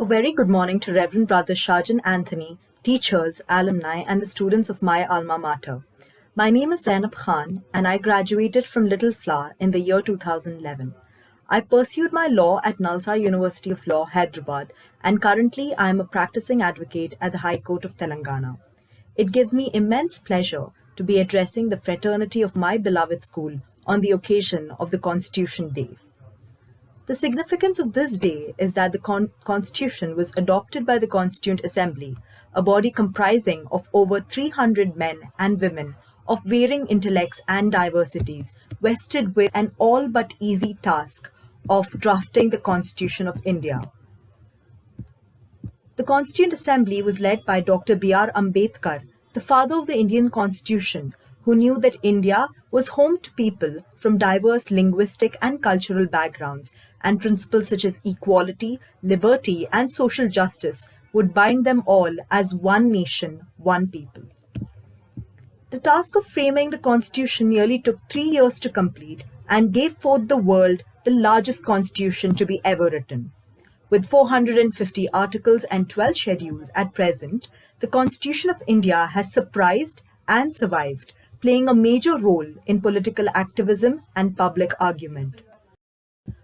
A very good morning to Reverend Brother Shajan Anthony, teachers, alumni, and the students of my alma mater. My name is Zainab Khan, and I graduated from Little Flower in the year 2011. I pursued my law at Nalsa University of Law, Hyderabad, and currently I am a practicing advocate at the High Court of Telangana. It gives me immense pleasure to be addressing the fraternity of my beloved school on the occasion of the Constitution Day. The significance of this day is that the Constitution was adopted by the Constituent Assembly, a body comprising of over 300 men and women of varying intellects and diversities, vested with an all but easy task of drafting the Constitution of India. The Constituent Assembly was led by Dr. B.R. Ambedkar, the father of the Indian Constitution, who knew that India was home to people from diverse linguistic and cultural backgrounds, and principles such as equality, liberty, and social justice would bind them all as one nation, one people. The task of framing the Constitution nearly took 3 years to complete and gave forth the world the largest constitution to be ever written. With 450 articles and 12 schedules at present, the Constitution of India has surprised and survived, playing a major role in political activism and public argument.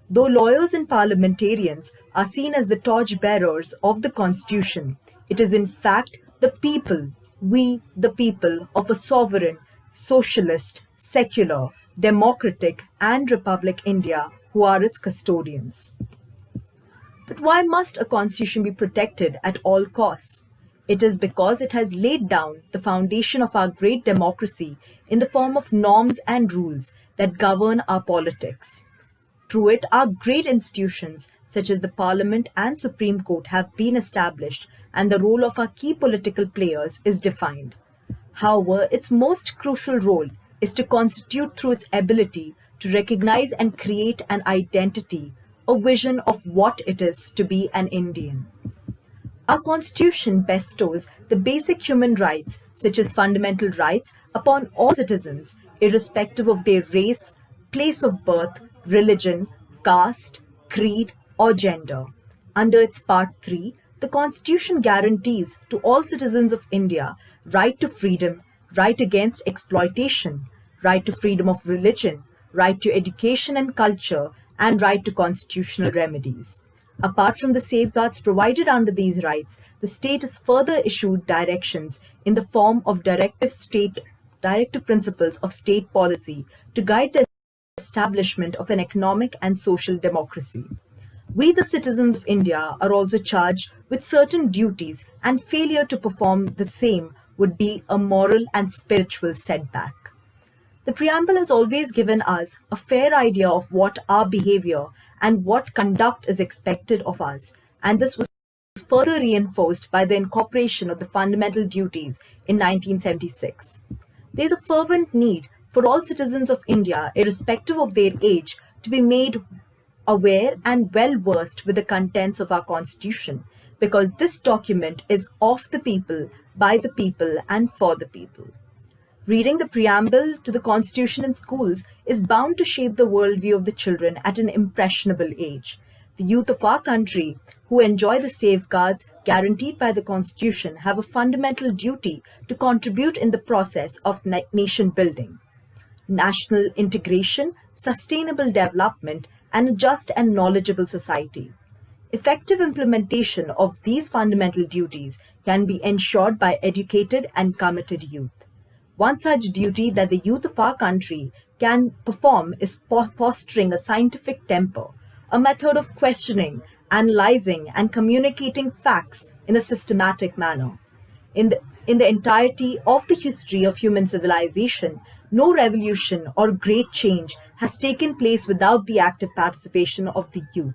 Though lawyers and parliamentarians are seen as the torch-bearers of the Constitution, it is in fact the people, we the people of a sovereign, socialist, secular, democratic and republic India who are its custodians. But why must a constitution be protected at all costs? It is because it has laid down the foundation of our great democracy in the form of norms and rules that govern our politics. Through it, our great institutions such as the Parliament and Supreme Court have been established, and the role of our key political players is defined. However, its most crucial role is to constitute through its ability to recognize and create an identity, a vision of what it is to be an Indian. Our Constitution bestows the basic human rights, such as fundamental rights, upon all citizens, irrespective of their race, place of birth, religion, caste, creed, or gender. Under its Part 3, the Constitution guarantees to all citizens of India right to freedom, right against exploitation, right to freedom of religion, right to education and culture, and right to constitutional remedies. Apart from the safeguards provided under these rights, the state has further issued directions in the form of directive principles of state policy to guide the establishment of an economic and social democracy. We, the citizens of India, are also charged with certain duties, and failure to perform the same would be a moral and spiritual setback. The preamble has always given us a fair idea of what our behavior and what conduct is expected of us, and this was further reinforced by the incorporation of the fundamental duties in 1976. There is a fervent need for all citizens of India, irrespective of their age, to be made aware and well versed with the contents of our Constitution, because this document is of the people, by the people, and for the people. Reading the preamble to the Constitution in schools is bound to shape the worldview of the children at an impressionable age. The youth of our country, who enjoy the safeguards guaranteed by the Constitution, have a fundamental duty to contribute in the process of nation building, national integration, sustainable development, and a just and knowledgeable society. Effective implementation of these fundamental duties can be ensured by educated and committed youth. One such duty that the youth of our country can perform is fostering a scientific temper, a method of questioning, analyzing, and communicating facts in a systematic manner. In the entirety of the history of human civilization, no revolution or great change has taken place without the active participation of the youth.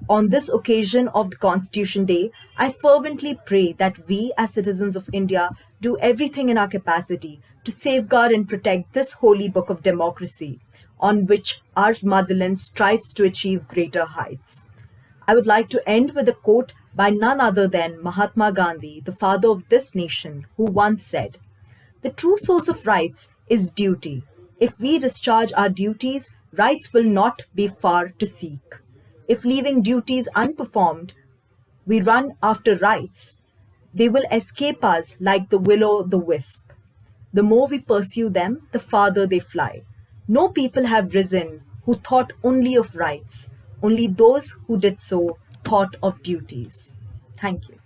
On this occasion of the Constitution Day, I fervently pray that we, as citizens of India, do everything in our capacity to safeguard and protect this holy book of democracy, on which our motherland strives to achieve greater heights. I would like to end with a quote by none other than Mahatma Gandhi, the father of this nation, who once said, "The true source of rights is duty. If we discharge our duties, rights will not be far to seek. If leaving duties unperformed, we run after rights, they will escape us like the will-o'-the-wisp. The more we pursue them, the farther they fly. No people have risen who thought only of rights. Only those who did so thought of duties. Thank you.